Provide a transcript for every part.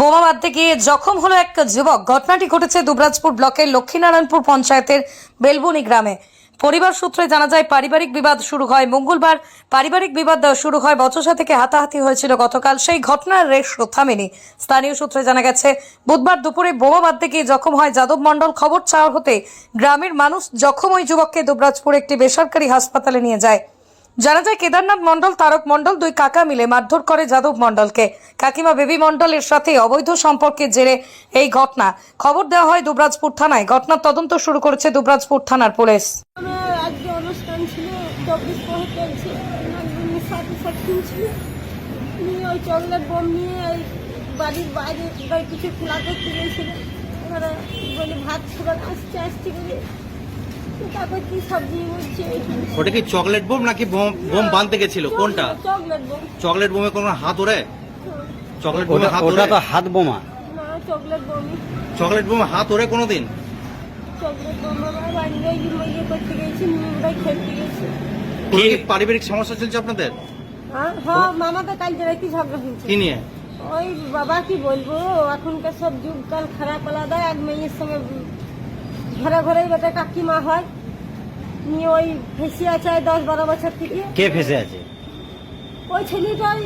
বোমা বাঁধতে গিয়ে জখম হলো এক যুবক। ঘটনাটি ঘটেছে দুবরাজপুর ব্লকের লক্ষ্মীনারায়ণপুর পঞ্চায়েতের বেলবনি গ্রামে। পরিবার সূত্রে জানা যায় পারিবারিক বিবাদ শুরু হয় মঙ্গলবার। পারিবারিক বিবাদ শুরু হয় বচসা থেকে হাতাহাতি হয়েছিল গতকাল। সেই ঘটনার রেশ থামেনি। স্থানীয় সূত্রে জানা গেছে বুধবার দুপুরে বোমা বাঁধতে গিয়ে জখম হয় যাদব মণ্ডল। খবর চাওয়া হতে গ্রামের মানুষ জখম ওই যুবককে দুবরাজপুর একটি বেসরকারি হাসপাতালে নিয়ে যায়। জানা যায় কেদারনাথ মণ্ডল, তারক মণ্ডল দুই কাকা মিলে মারধর করে যাদব মণ্ডলকে। কাকিমা বেবি মণ্ডলের সাথে অবৈধ সম্পর্কের জেরে এই ঘটনা। খবর দেওয়া হয় দুবরাজপুর থানায়। ঘটনার তদন্ত শুরু করেছে দুবরাজপুর থানার পুলিশ। আমার আজকে অনুষ্ঠান ছিল, 24 পরে চলছে। আমার সাথে সাথে ছিল নিয়ে ওই চকলেট বোম নিয়ে ওই বাড়ির বাইরে কিছু খোলা করতে গিয়েছিল। ওরা বলে ভাত খাবার আসছে আসছে করে তারপর কি সবজি হচ্ছে। ওটা কি চকলেট বোম নাকি বোম বাঁধতে গেছিল? কোনটা? Chocolate bomb. চকলেট বোমে কোনো হাত ওরে? চকলেট বোমে হাত ওরে? ওটা তো হাত বোমা। না, চকলেট বোমই। চকলেট বোমে হাত ওরে কোনোদিন? চকলেট বোম আমার বাড়িতে ইয়ে করতে গেছি, নিয়ে খেলতে গেছি। কি পারিবারিক সমস্যা চলছে আপনাদের? হ্যাঁ, মামাদের কাল কি ঝগড়া হয়েছে। কি নিয়ে? ওই বাবা কি বলবো, এখনকার সব যুগকাল খারাপ আলাদা। এক মেয়ের সঙ্গে ঘরে ঘরে বেটা কাকিমা হয় নিয়ে ওই ফেসে আছে 10-12 বছর থেকে। কে ফেসে আছে? ওই ছেলেটাই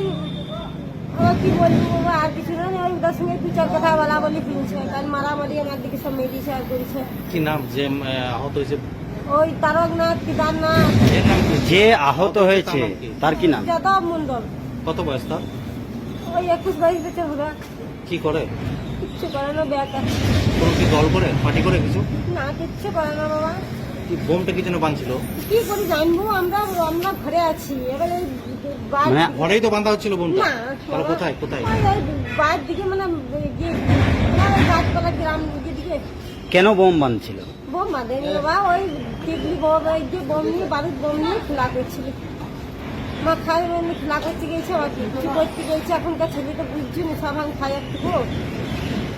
কি বলবো বাবা, আর কিছু না। ওই ওদের সঙ্গে 2-4 কথা বলা বলি কিনছে, কাল মারামারি আমার দিকে সব মেরেছে আর করেছে। কি নাম যে আহত হয়েছে? ওই তারকনাথ, কেদারনাথ। এর নাম কি? যে আহত হয়েছে তার কি নাম? যাদব মণ্ডল। কত বয়স তার? ওই 21-22 বছর হবে। কি করে? কিচ্ছু করে না, বেকার। কোনো কি দল করে, পার্টি করে কিছু? না, কিচ্ছু করে না বাবা। কি বোমটা কি জন্য বাঁধছিল? কি করে জানবো, আমরা ঘরে আছি। এবারে মানে ঘরেই তো বাঁধা হচ্ছিল বোমটা। না, তাহলে কোথায় কোথায়? বাইরের দিকে মানে গাছপালা গ্রাম দিকে কেন বোম বাঁধছিল? বোম বাঁধেনি বাবা। ওই টিকলি বোম, ওই যে বোম নিয়ে বারুদ বোম নিয়ে খোলা করছিল। মাথায় এমনি খোলা করতে গেছে, আবার কিছু করতে গেছে। এখনকার ছেলে তো বুঝছি না, সব আমি খাই একটু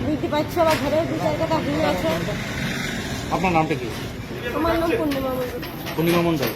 বুঝতে পারছি। আবার ঘরে 2-4 কথা হয়ে আছে। আপনার নামটা কি? আমার নাম পূর্ণিমা মণ্ডল। পূর্ণিমা মণ্ডল।